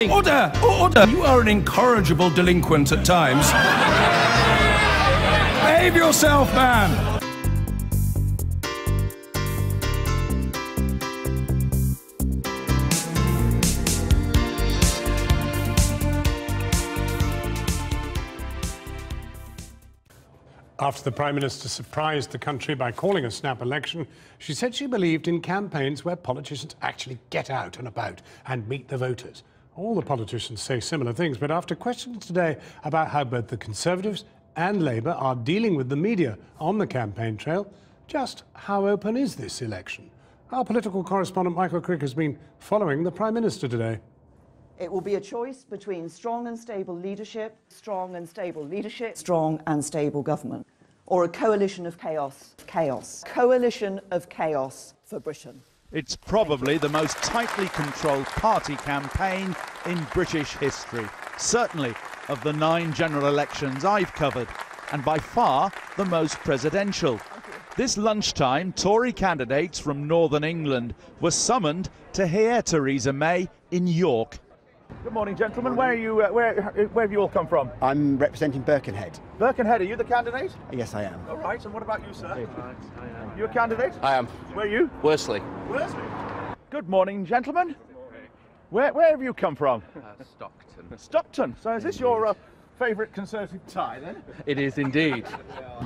Order! Order! You are an incorrigible delinquent at times. Behave yourself, man! After the Prime Minister surprised the country by calling a snap election, she said she believed in campaigns where politicians actually get out and about and meet the voters. All the politicians say similar things, but after questions today about how both the Conservatives and Labour are dealing with the media on the campaign trail, just how open is this election? Our political correspondent Michael Crick has been following the Prime Minister today. It will be a choice between strong and stable leadership, strong and stable leadership, strong and stable government, or a coalition of chaos. Coalition of chaos for Britain. It's probably the most tightly controlled party campaign in British history, certainly of the 9 general elections I've covered, and by far the most presidential. This lunchtime, Tory candidates from Northern England were summoned to hear Theresa May in York. Good morning, gentlemen. Where are you? Where have you all come from? I'm representing Birkenhead. Birkenhead. Are you the candidate? Yes, I am. All right. And what about you, sir? I am. You a candidate? I am. Where are you? Worsley. Worsley. Good morning, gentlemen. Where have you come from? Stockton. Stockton. So is this your favourite Conservative tie, then? It is indeed.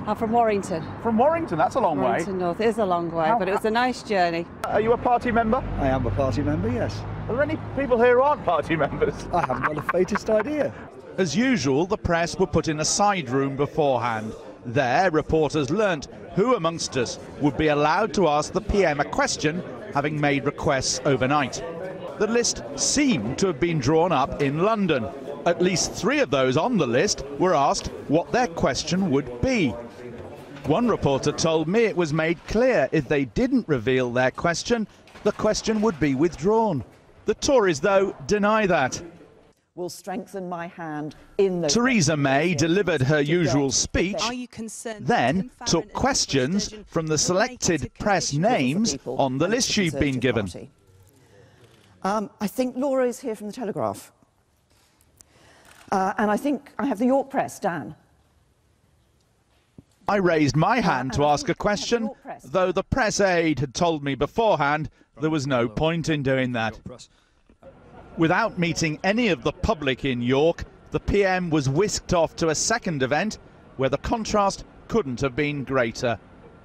I'm from Warrington. From Warrington. That's a long way. Warrington North. It is a long way, but it was a nice journey. Are you a party member? I am a party member, yes. Are there any people here who aren't party members? I haven't got the faintest idea. As usual, the press were put in a side room beforehand. There, reporters learnt who amongst us would be allowed to ask the PM a question, having made requests overnight. The list seemed to have been drawn up in London. At least 3 of those on the list were asked what their question would be. One reporter told me it was made clear if they didn't reveal their question, the question would be withdrawn. The Tories, though, deny that. Will strengthen my hand in the... Theresa May delivered her usual speech, then took questions from the selected press names on the list she'd been given. I think Laura is here from the Telegraph. And I think I have the York Press, Dan. I raised my hand to ask a question, though the press aide had told me beforehand there was no point in doing that. Without meeting any of the public in York, the PM was whisked off to a second event where the contrast couldn't have been greater.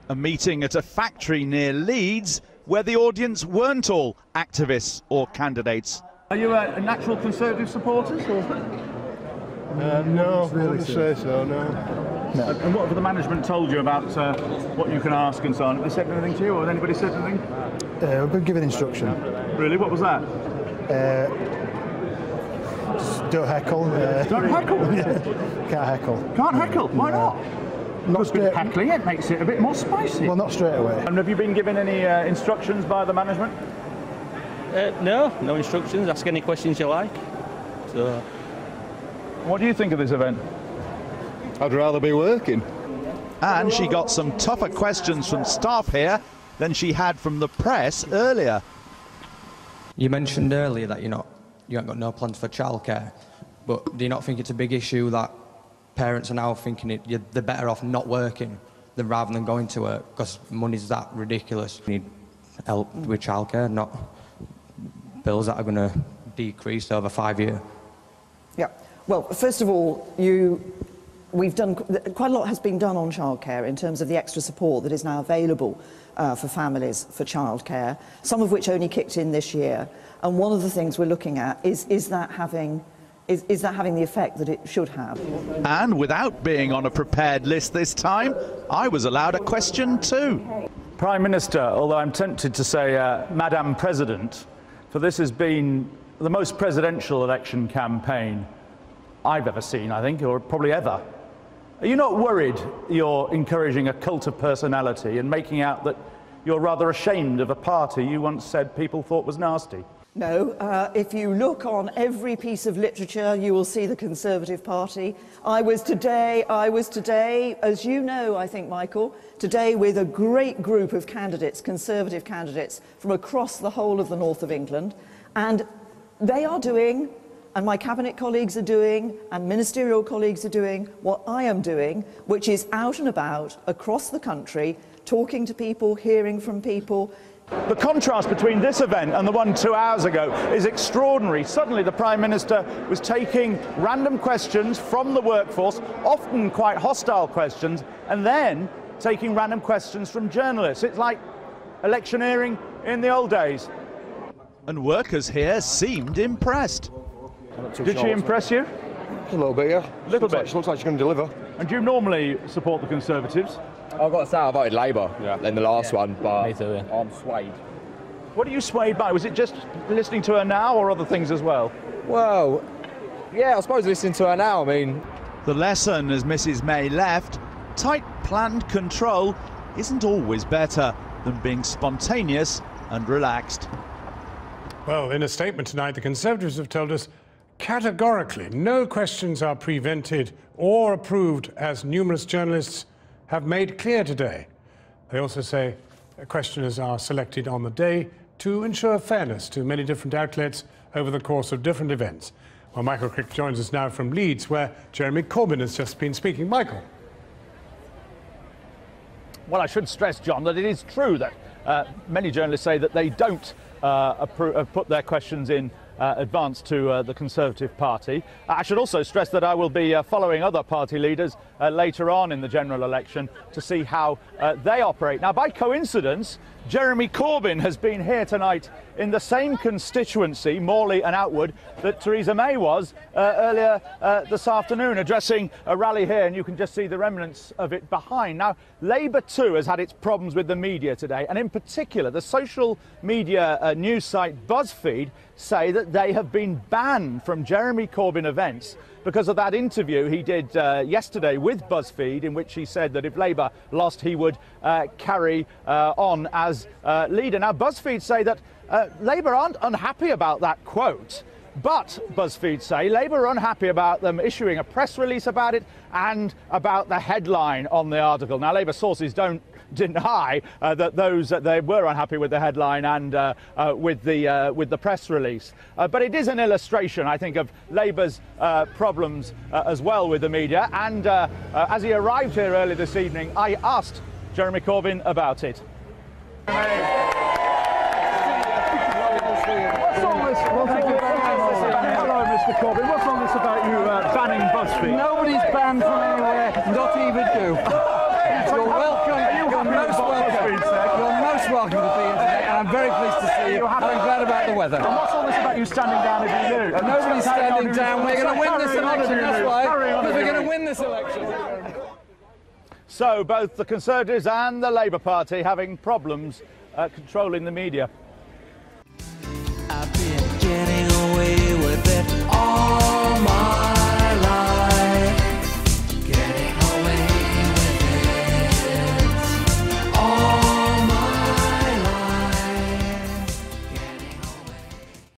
A meeting at a factory near Leeds where the audience weren't all activists or candidates. Are you a natural Conservative supporter? No, I wouldn't say so, no. And what have the management told you about what you can ask and so on? Have they said anything to you, or has anybody said anything? We've been given instruction. Really? What was that? Just don't heckle. Don't heckle? Can't heckle. Can't heckle? Why not? Not straight. Heckling it makes it a bit more spicy. Well, not straight away. And have you been given any instructions by the management? No instructions. Ask any questions you like. So. What do you think of this event? I'd rather be working. And she got some tougher questions from staff here than she had from the press earlier. You mentioned earlier that you haven't got no plans for childcare, but do you not think it's a big issue that parents are now thinking they're better off not working rather than going to work because money's that ridiculous? We need help with childcare, not bills that are going to decrease over 5 years. Yeah. Well, first of all, we've done quite a lot has been done on childcare in terms of the extra support that is now available for families for childcare, some of which only kicked in this year. And one of the things we're looking at is that having the effect that it should have. And without being on a prepared list this time, I was allowed a question too. Prime Minister, although I'm tempted to say Madam President, for this has been the most presidential election campaign I've ever seen, I think, or probably ever. Are you not worried you're encouraging a cult of personality and making out that you're rather ashamed of a party you once said people thought was nasty? No, if you look on every piece of literature, you will see the Conservative Party. I was today, as you know, I think, Michael, today with a great group of candidates, Conservative candidates, from across the whole of the north of England, and they are doing and my cabinet colleagues are doing, and ministerial colleagues are doing what I am doing, which is out and about across the country, talking to people, hearing from people. The contrast between this event and the one 2 hours ago is extraordinary. Suddenly the Prime Minister was taking random questions from the workforce, often quite hostile questions, and then taking random questions from journalists. It's like electioneering in the old days. And workers here seemed impressed. Did she impress you? A little bit, yeah. A little bit. Looks like she's going to deliver. And do you normally support the Conservatives? I've got to say I voted Labour in the last one, but Me too, yeah. I'm swayed. What are you swayed by? Was it just listening to her now or other things as well? Well, yeah, I suppose listening to her now, I mean... The lesson as Mrs May left, tight planned control isn't always better than being spontaneous and relaxed. Well, in a statement tonight, the Conservatives have told us categorically no questions are prevented or approved, as numerous journalists have made clear today. They also say questioners are selected on the day to ensure fairness to many different outlets over the course of different events. Well, Michael Crick joins us now from Leeds, where Jeremy Corbyn has just been speaking. Michael. Well, I should stress, John, that it is true that many journalists say that they don't put their questions in advance to the Conservative Party. I should also stress that I will be following other party leaders later on in the general election to see how they operate. Now, by coincidence, Jeremy Corbyn has been here tonight in the same constituency, Morley and Outwood, that Theresa May was earlier this afternoon, addressing a rally here, and you can just see the remnants of it behind. Now, Labour too has had its problems with the media today, and in particular the social media news site BuzzFeed say that they have been banned from Jeremy Corbyn events because of that interview he did yesterday with BuzzFeed, in which he said that if Labour lost, he would carry on as leader. Now, BuzzFeed say that Labour aren't unhappy about that quote, but BuzzFeed say Labour are unhappy about them issuing a press release about it and about the headline on the article. Now, Labour sources don't deny that they were unhappy with the headline and with the press release. But it is an illustration, I think, of Labour's problems as well with the media. And as he arrived here early this evening, I asked Jeremy Corbyn about it. Hello, Mr. Corbyn. What's all this about you banning BuzzFeed? Nobody's banned from anywhere, not even you. You're welcome. You're most welcome. You're most welcome to be here today, and I'm very pleased to see you. I'm glad about the weather. And what's all this about you standing down if you do? Nobody's standing down. We're going to win this election. That's why. Because we're going to win this election. So both the Conservatives and the Labour Party having problems controlling the media. I've been